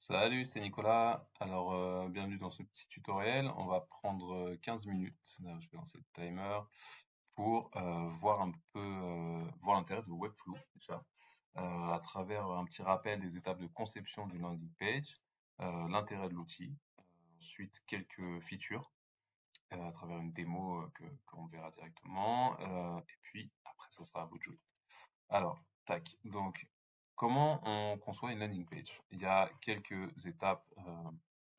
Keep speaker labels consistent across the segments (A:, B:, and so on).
A: Salut, c'est Nicolas. Alors, bienvenue dans ce petit tutoriel. On va prendre 15 minutes. Là, je vais lancer le timer pour voir un peu voir l'intérêt de Webflow, déjà, à travers un petit rappel des étapes de conception d'une landing page, l'intérêt de l'outil, ensuite quelques features à travers une démo qu'on verra directement, et puis après, ça sera à vous de jouer. Alors, tac. Donc, comment on conçoit une landing page? Il y a quelques étapes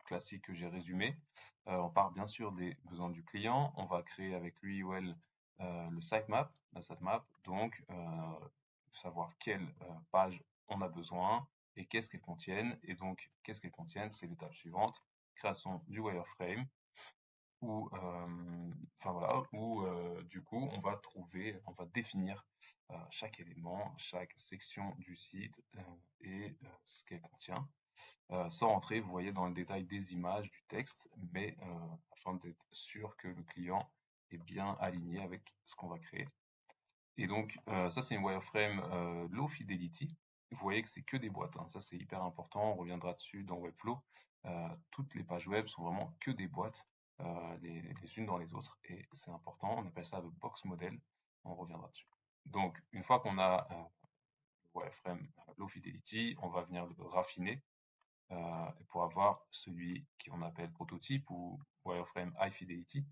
A: classiques que j'ai résumées. On part bien sûr des besoins du client. On va créer avec lui ou elle le sitemap, la sitemap. Donc, savoir quelle page on a besoin et qu'est-ce qu'elles contiennent. Et donc, qu'est-ce qu'elles contiennent? C'est l'étape suivante. Création du wireframe où, enfin voilà, où du coup on va définir chaque élément, chaque section du site et ce qu'elle contient, sans rentrer, vous voyez, dans le détail des images, du texte, mais afin d'être sûr que le client est bien aligné avec ce qu'on va créer. Et donc ça c'est une wireframe low fidelity. Vous voyez que c'est que des boîtes, hein. Ça c'est hyper important, on reviendra dessus dans Webflow. Toutes les pages web sont vraiment que des boîtes, les unes dans les autres, et c'est important, on appelle ça le box model, on reviendra dessus. Donc une fois qu'on a le wireframe low fidelity, on va venir le raffiner pour avoir celui qu'on appelle prototype ou wireframe high fidelity.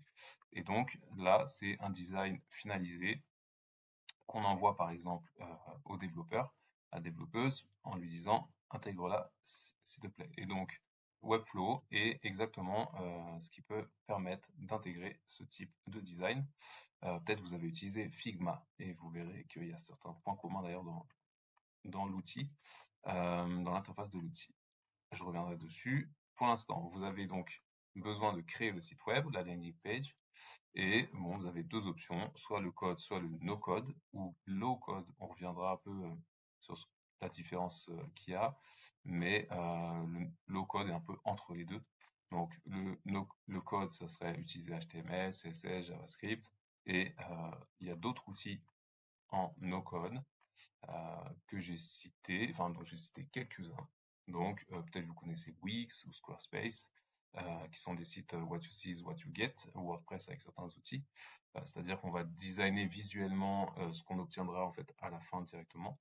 A: Et donc là c'est un design finalisé qu'on envoie par exemple au développeur, à la développeuse, en lui disant intègre-la s'il te plaît. Et donc Webflow est exactement ce qui peut permettre d'intégrer ce type de design. Peut-être vous avez utilisé Figma et vous verrez qu'il y a certains points communs d'ailleurs dans l'outil, dans l'interface de l'outil. Je reviendrai dessus. Pour l'instant, vous avez donc besoin de créer le site web, la landing page, et bon, vous avez deux options, soit le code, soit le no-code, ou low code. On reviendra un peu sur la différence qu'il y a, mais le low code est un peu entre les deux. Donc le code, ça serait utiliser HTML, CSS, JavaScript, et il y a d'autres outils en no code que j'ai cités, enfin dont j'ai cité quelques-uns. Donc peut-être vous connaissez Wix ou Squarespace, qui sont des sites what you see is what you get, ou WordPress avec certains outils. C'est-à-dire qu'on va designer visuellement ce qu'on obtiendra en fait à la fin directement.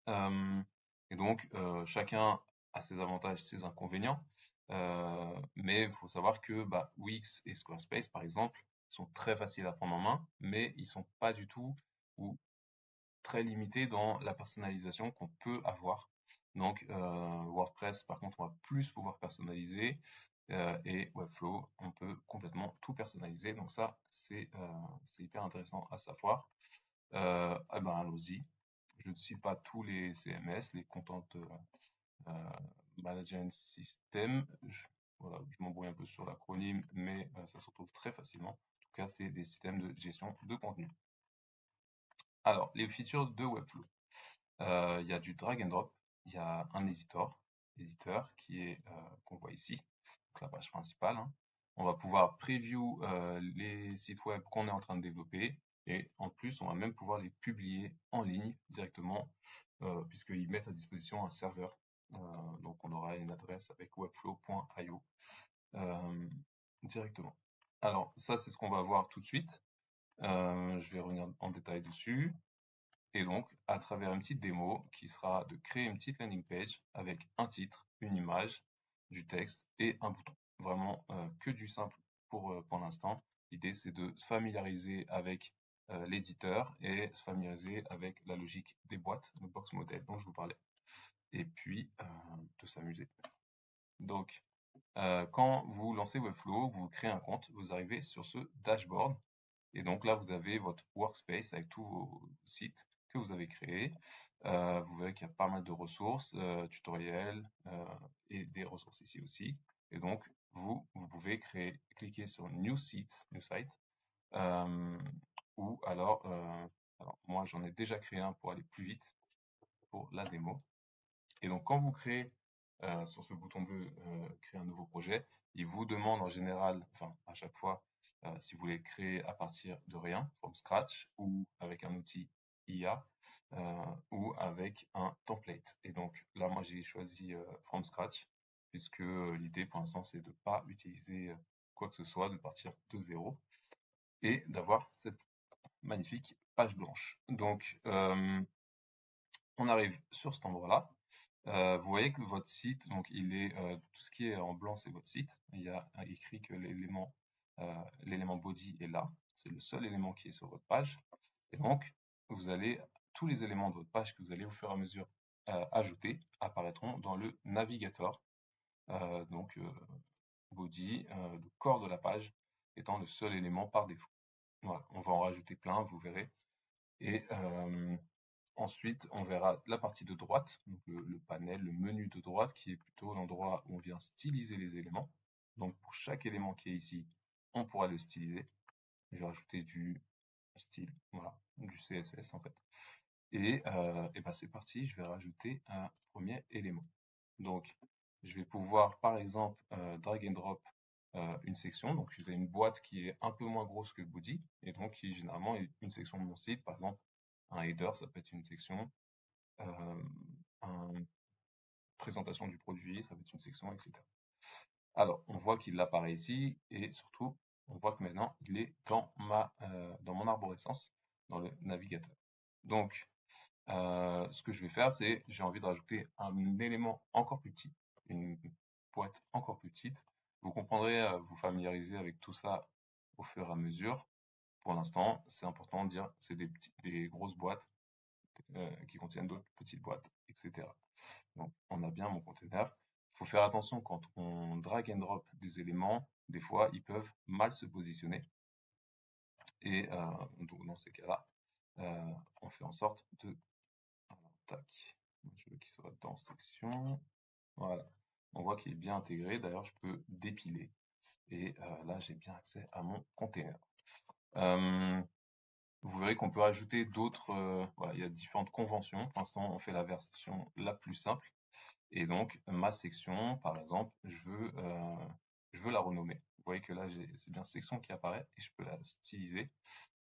A: Et donc chacun a ses avantages, ses inconvénients. Mais il faut savoir que Wix et Squarespace, par exemple, sont très faciles à prendre en main, mais ils sont pas du tout ou très limité dans la personnalisation qu'on peut avoir. Donc WordPress, par contre, on va plus pouvoir personnaliser et Webflow, on peut complètement tout personnaliser. Donc ça, c'est hyper intéressant à savoir. Eh ben, allons-y. Je ne cite pas tous les CMS, les Content Management System. Voilà, je m'embrouille un peu sur l'acronyme, mais ça se retrouve très facilement. En tout cas, c'est des systèmes de gestion de contenu. Alors, les features de Webflow. Il y a du drag and drop, il y a un éditeur qui est qu'on voit ici, donc la page principale, hein. On va pouvoir preview les sites web qu'on est en train de développer et en plus on va même pouvoir les publier en ligne directement puisqu'ils mettent à disposition un serveur. Donc on aura une adresse avec webflow.io directement. Alors ça c'est ce qu'on va voir tout de suite. Je vais revenir en détail dessus. Et donc, à travers une petite démo qui sera de créer une petite landing page avec un titre, une image, du texte et un bouton. Vraiment que du simple pour l'instant. L'idée, c'est de se familiariser avec l'éditeur et se familiariser avec la logique des boîtes, le box model dont je vous parlais. Et puis, de s'amuser. Donc, quand vous lancez Webflow, vous créez un compte, vous arrivez sur ce dashboard. Et donc là, vous avez votre workspace avec tous vos sites que vous avez créés. Vous verrez qu'il y a pas mal de ressources, tutoriels et des ressources ici aussi. Et donc, vous pouvez cliquer sur New Site, euh, ou alors moi j'en ai déjà créé un pour aller plus vite pour la démo. Et donc, quand vous créez sur ce bouton bleu, créer un nouveau projet, il vous demande en général, enfin à chaque fois, si vous voulez créer à partir de rien, from scratch, ou avec un outil IA ou avec un template. Et donc là, moi, j'ai choisi from scratch, puisque l'idée pour l'instant, c'est de ne pas utiliser quoi que ce soit, de partir de zéro et d'avoir cette magnifique page blanche. Donc, on arrive sur cet endroit-là. Vous voyez que votre site, donc tout ce qui est en blanc, c'est votre site. Il y a écrit que l'élément body est là. C'est le seul élément qui est sur votre page. Et donc, tous les éléments de votre page que vous allez au fur et à mesure ajouter apparaîtront dans le navigateur. Donc, body, le corps de la page étant le seul élément par défaut. Voilà, on va en rajouter plein, vous verrez. Et ensuite, on verra la partie de droite, donc le panel, le menu de droite, qui est plutôt l'endroit où on vient styliser les éléments. Donc pour chaque élément qui est ici, on pourra le styliser. Je vais rajouter du style, voilà, du CSS en fait. Et ben c'est parti, je vais rajouter un premier élément. Donc je vais pouvoir par exemple drag and drop une section. Donc j'ai une boîte qui est un peu moins grosse que body et donc qui généralement est une section de mon site. Par exemple, un header, ça peut être une section, une présentation du produit, ça peut être une section, etc. Alors, on voit qu'il apparaît ici et surtout, on voit que maintenant, il est dans mon arborescence, dans le navigateur. Donc, ce que je vais faire, c'est j'ai envie de rajouter un élément encore plus petit, une boîte encore plus petite. Vous comprendrez, vous familiariser avec tout ça au fur et à mesure. Pour l'instant, c'est important de dire c'est des grosses boîtes qui contiennent d'autres petites boîtes, etc. Donc, on a bien mon container. Il faut faire attention quand on drag and drop des éléments, des fois, ils peuvent mal se positionner. Et donc, dans ces cas-là, on fait en sorte de... Alors, tac, je veux qu'il soit dans section. Voilà. On voit qu'il est bien intégré. D'ailleurs, je peux dépiler. Et là, j'ai bien accès à mon container. Vous verrez qu'on peut ajouter d'autres, voilà, il y a différentes conventions. Pour l'instant, on fait la version la plus simple. Et donc, ma section, par exemple, je veux la renommer. Vous voyez que là, c'est bien section qui apparaît et je peux la styliser.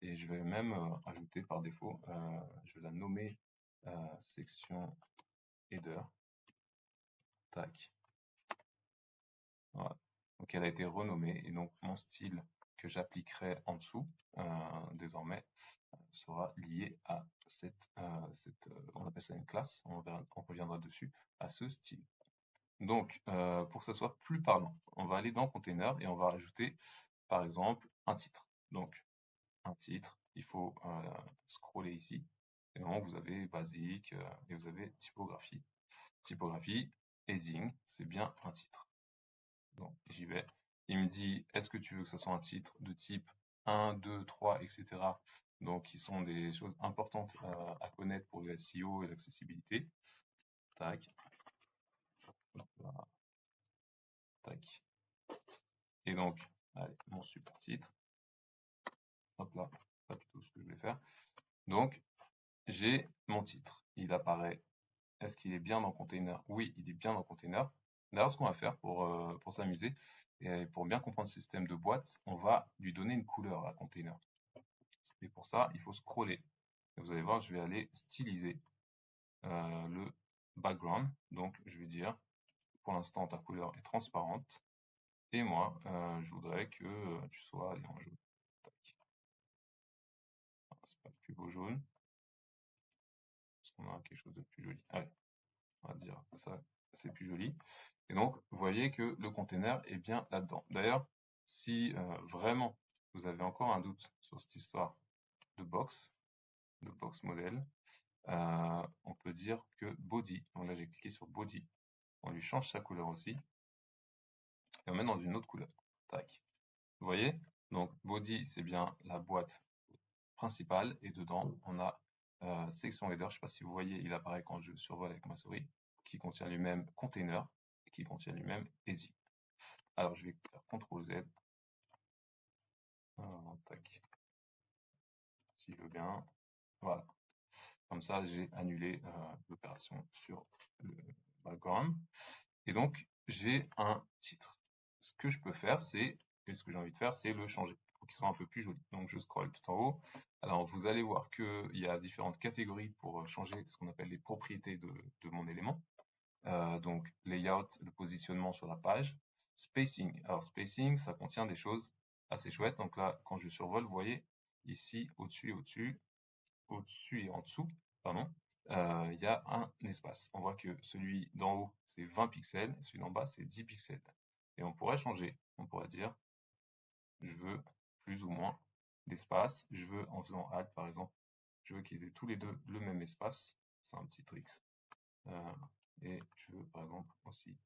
A: Et je vais même ajouter par défaut, je vais la nommer section header. Tac. Voilà. Donc, elle a été renommée et donc mon style que j'appliquerai en dessous, désormais, sera lié à on appelle ça une classe, on reviendra dessus, à ce style. Donc, pour que ça soit plus parlant, on va aller dans Container et on va rajouter, par exemple, un titre. Donc, un titre, il faut scroller ici. Et donc, vous avez basique et vous avez typographie. Typographie, heading, c'est bien un titre. Donc, j'y vais. Il me dit, est-ce que tu veux que ça soit un titre de type 1, 2, 3, etc. Donc, qui sont des choses importantes à connaître pour le SEO et l'accessibilité. Tac. Voilà. Tac. Et donc, allez, mon super titre. Hop là, pas du tout ce que je vais faire. Donc, j'ai mon titre. Il apparaît. Est-ce qu'il est bien dans Container? Oui, il est bien dans Container. D'ailleurs, ce qu'on va faire pour s'amuser et pour bien comprendre le système de boîte, on va lui donner une couleur à Container. Et pour ça, il faut scroller. Et vous allez voir, je vais aller styliser le background. Donc, je vais dire, pour l'instant, ta couleur est transparente. Et moi, je voudrais que tu sois en jaune. C'est pas le plus beau jaune. Parce qu'on a quelque chose de plus joli. Allez, on va dire ça, c'est plus joli. Et donc, vous voyez que le container est bien là-dedans. D'ailleurs, si vraiment vous avez encore un doute sur cette histoire de box modèle, on peut dire que body, donc là j'ai cliqué sur body, on lui change sa couleur aussi, et on met dans une autre couleur. Tac. Vous voyez? Donc body, c'est bien la boîte principale, et dedans, on a section header, je ne sais pas si vous voyez, il apparaît quand je survole avec ma souris, qui contient lui-même container, et qui contient lui-même heading. Alors je vais faire CTRL Z. Tac. Si je veux bien. Voilà. Comme ça, j'ai annulé l'opération sur le background. Et donc, j'ai un titre. Ce que je peux faire, et ce que j'ai envie de faire, c'est le changer pour qu'il soit un peu plus joli. Donc, je scrolle tout en haut. Alors, vous allez voir qu'il y a différentes catégories pour changer ce qu'on appelle les propriétés de mon élément. Donc, layout, le positionnement sur la page. Spacing. Alors, spacing, ça contient des choses assez chouettes. Donc là, quand je survole, vous voyez, ici, au-dessus et au-dessus, au-dessus et en dessous, pardon, il y a un espace. On voit que celui d'en haut, c'est 20 pixels, et celui d'en bas, c'est 10 pixels. Et on pourrait changer. On pourrait dire, je veux plus ou moins d'espace. Je veux, en faisant Alt, par exemple, je veux qu'ils aient tous les deux le même espace. C'est un petit trick. Et je veux, par exemple, aussi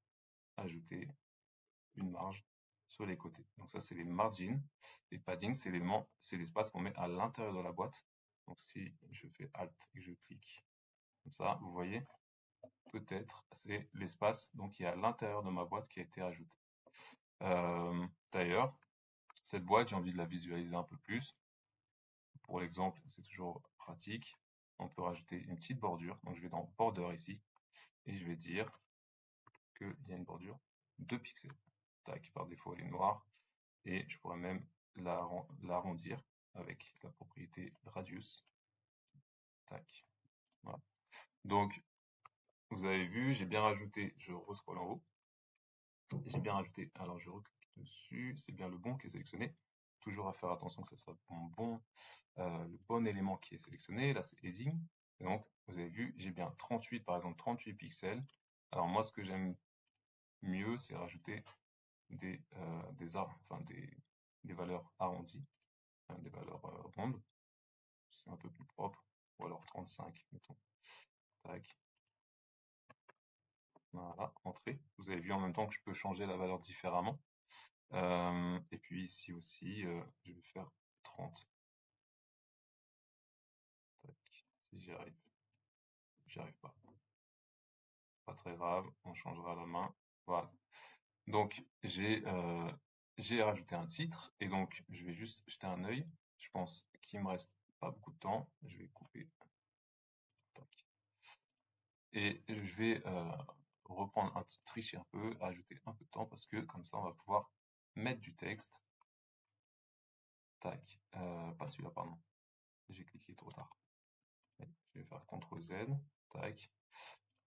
A: ajouter une marge sur les côtés. Donc ça, c'est les margins. Les padding, c'est l'espace qu'on met à l'intérieur de la boîte. Donc si je fais Alt et que je clique comme ça, vous voyez, peut-être c'est l'espace donc qui est à l'intérieur de ma boîte qui a été ajouté. D'ailleurs, cette boîte, j'ai envie de la visualiser un peu plus. Pour l'exemple, c'est toujours pratique. On peut rajouter une petite bordure. Donc je vais dans Border ici et je vais dire qu'il y a une bordure de 2 pixels. Tac, par défaut, elle est noire. Et je pourrais même l'arrondir avec la propriété radius. Tac. Voilà. Donc, vous avez vu, j'ai bien rajouté, je rescroll en haut. J'ai bien rajouté, alors je reclique dessus, c'est bien le bon qui est sélectionné. Toujours à faire attention que ce soit le bon élément qui est sélectionné. Là, c'est heading. Et donc, vous avez vu, j'ai bien 38, par exemple, 38 pixels. Alors moi, ce que j'aime mieux, c'est rajouter des valeurs arrondies, des valeurs rondes. C'est un peu plus propre. Ou alors 35, mettons. Tac. Voilà, entrée. Vous avez vu en même temps que je peux changer la valeur différemment. Et puis ici aussi, je vais faire 30. Tac. Si j'y arrive. J'y arrive pas. Pas très grave, on changera la main. Voilà. Donc j'ai rajouté un titre et donc je vais juste jeter un œil. Je pense qu'il me reste pas beaucoup de temps. Je vais couper. Tac. Et je vais reprendre tricher un peu, ajouter un peu de temps parce que comme ça on va pouvoir mettre du texte. Tac. Pas celui-là, pardon. J'ai cliqué trop tard. Je vais faire CTRL Z. Tac.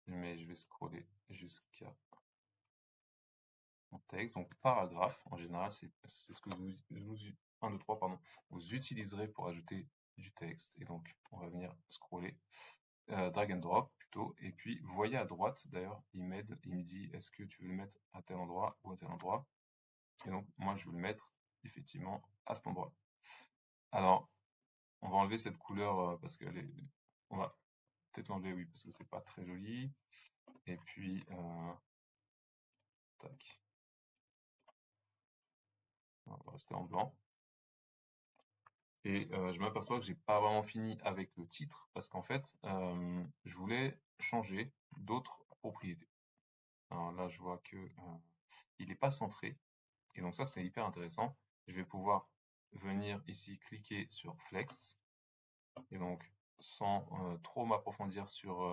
A: Mais je vais scroller jusqu'à mon texte. Donc paragraphe, en général, c'est ce que vous 1, 2, 3, pardon, vous utiliserez pour ajouter du texte. Et donc on va venir scroller. Drag and drop plutôt, et puis vous voyez à droite, d'ailleurs, il m'aide, il me dit est-ce que tu veux le mettre à tel endroit ou à tel endroit, et donc moi je veux le mettre effectivement à cet endroit. Alors, on va enlever cette couleur parce que on va peut-être l'enlever, oui, parce que c'est pas très joli, et puis, tac, on va rester en blanc. Et je m'aperçois que j'ai pas vraiment fini avec le titre parce qu'en fait, je voulais changer d'autres propriétés. Alors là, je vois que il n'est pas centré. Et donc ça, c'est hyper intéressant. Je vais pouvoir venir ici cliquer sur Flex. Et donc, sans trop m'approfondir sur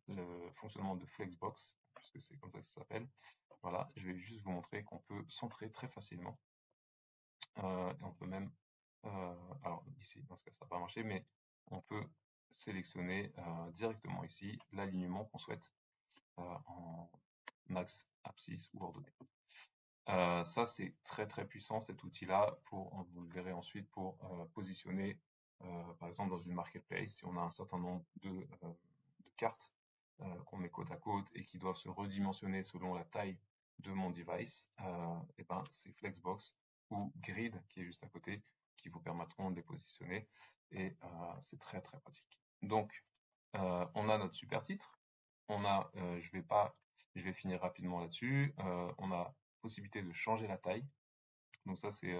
A: le fonctionnement de Flexbox, puisque c'est comme ça que ça s'appelle, voilà, je vais juste vous montrer qu'on peut centrer très facilement. Et on peut même, alors ici, dans ce cas, ça n'a pas marché, mais on peut sélectionner directement ici l'alignement qu'on souhaite en axe, abscisse ou ordonnée. Ça, c'est très très puissant cet outil-là pour, vous le verrez ensuite, pour positionner, par exemple, dans une marketplace, si on a un certain nombre de cartes qu'on met côte à côte et qui doivent se redimensionner selon la taille de mon device, et ben, c'est Flexbox ou Grid qui est juste à côté qui vous permettront de les positionner et c'est très très pratique. Donc, on a notre super titre. On a, je vais finir rapidement là-dessus. On a possibilité de changer la taille. Donc ça, c'est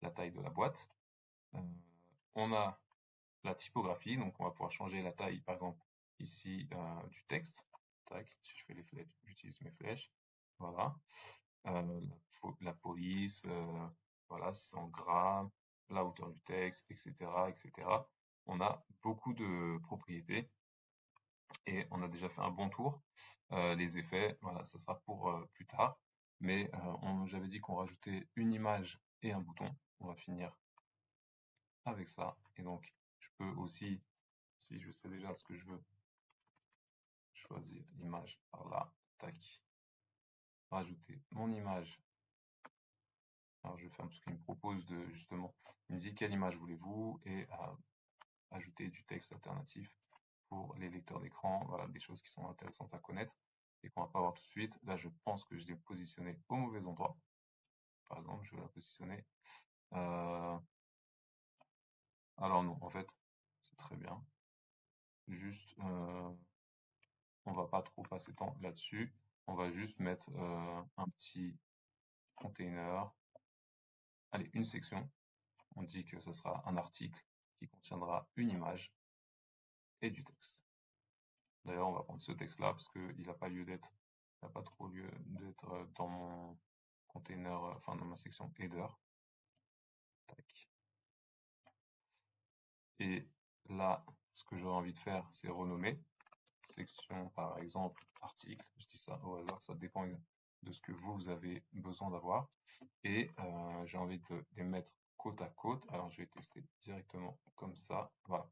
A: la taille de la boîte. On a la typographie. Donc on va pouvoir changer la taille, par exemple, ici, du texte. Tac, si je fais les flèches, j'utilise mes flèches. Voilà. La police, voilà, c'est en gras, la hauteur du texte, etc., etc. On a beaucoup de propriétés et on a déjà fait un bon tour. Les effets, voilà, ça sera pour plus tard. Mais j'avais dit qu'on rajoutait une image et un bouton. On va finir avec ça. Et donc, je peux aussi, si je sais déjà ce que je veux, choisir l'image par là, tac, rajouter mon image. Alors, je vais faire parce qu'il me propose de, justement, il me dit quelle image voulez-vous et ajouter du texte alternatif pour les lecteurs d'écran. Voilà, des choses qui sont intéressantes à connaître et qu'on va pas voir tout de suite. Là, je pense que je l'ai positionné au mauvais endroit. Par exemple, je vais la positionner. Alors non, en fait, c'est très bien. Juste, on va pas trop passer de temps là-dessus. On va juste mettre un petit container. Allez, une section. On dit que ce sera un article qui contiendra une image et du texte. D'ailleurs, on va prendre ce texte-là parce qu'il n'a pas lieu d'être, il n'a pas trop lieu d'être dans mon container, enfin dans ma section header. Tac. Et là, ce que j'aurais envie de faire, c'est renommer. Section, par exemple, article. Je dis ça au hasard, ça dépend de ce que vous avez besoin d'avoir. Et j'ai envie de les mettre côte à côte. Alors, je vais tester directement comme ça. Voilà.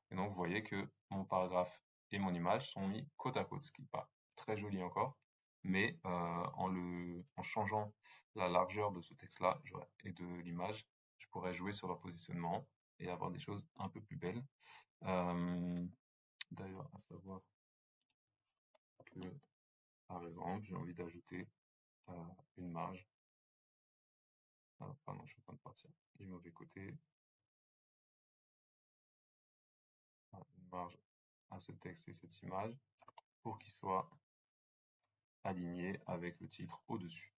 A: Et donc, vous voyez que mon paragraphe et mon image sont mis côte à côte, ce qui n'est pas très joli encore. Mais en changeant la largeur de ce texte-là et de l'image, je pourrais jouer sur leur positionnement et avoir des choses un peu plus belles. D'ailleurs, à savoir que, par exemple, j'ai envie d'ajouter une marge. Ah, pardon, je suis en train de partir du mauvais côté. Une marge à ce texte et cette image pour qu'il soit aligné avec le titre au-dessus.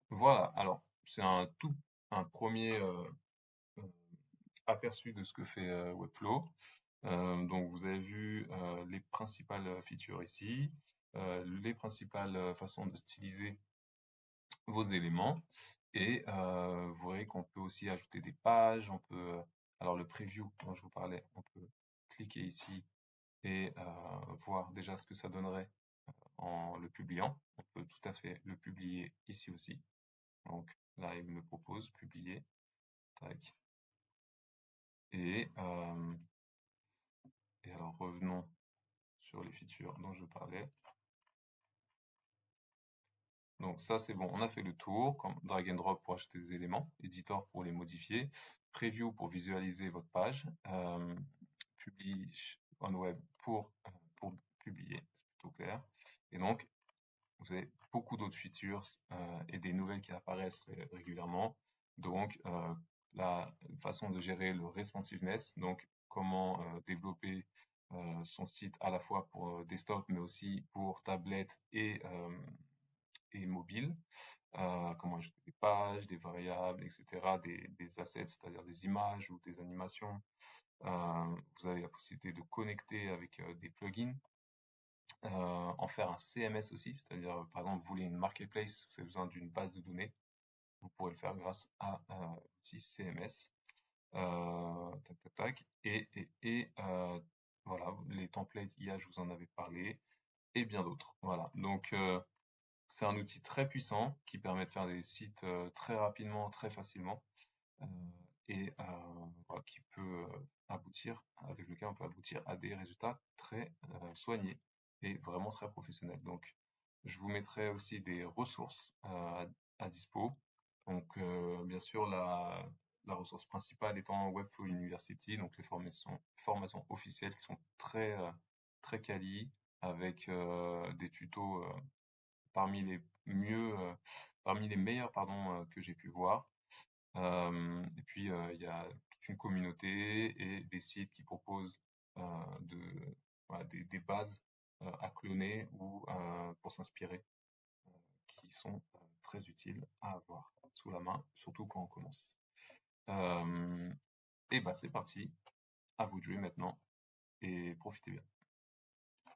A: Voilà, alors c'est un premier aperçu de ce que fait Webflow. Donc vous avez vu les principales features ici, les principales façons de styliser vos éléments. Et vous voyez qu'on peut aussi ajouter des pages, on peut, alors le preview dont je vous parlais, on peut cliquer ici et voir déjà ce que ça donnerait en le publiant. On peut tout à fait le publier ici aussi. Donc là, il me propose publier. Tac. Et alors revenons sur les features dont je parlais. Donc ça c'est bon, on a fait le tour, comme drag and drop pour acheter des éléments, editor pour les modifier, preview pour visualiser votre page, publish on web pour publier, c'est plutôt clair. Et donc vous avez beaucoup d'autres features et des nouvelles qui apparaissent régulièrement. Donc la façon de gérer le responsiveness, donc comment développer son site à la fois pour desktop mais aussi pour tablette et mobile, comment ajouter des pages, des variables, etc., des assets, c'est-à-dire des images ou des animations. Vous avez la possibilité de connecter avec des plugins, en faire un CMS aussi, c'est-à-dire par exemple vous voulez une marketplace, vous avez besoin d'une base de données, vous pourrez le faire grâce à l'outil CMS. Tac, tac, tac. Et voilà, les templates IA, je vous en avais parlé, et bien d'autres. Voilà, donc c'est un outil très puissant qui permet de faire des sites très rapidement, très facilement, euh, et voilà, qui peut aboutir, avec lequel on peut aboutir à des résultats très soignés et vraiment très professionnels. Donc, je vous mettrai aussi des ressources à dispo. Donc, bien sûr, la ressource principale étant Webflow University, donc les formations officielles qui sont très quali, avec des tutos parmi les parmi les meilleurs, pardon, que j'ai pu voir. Et puis, il y a toute une communauté et des sites qui proposent voilà, des bases à cloner ou pour s'inspirer, qui sont très utiles à avoir sous la main, surtout quand on commence. Et bah c'est parti, à vous de jouer maintenant et profitez bien.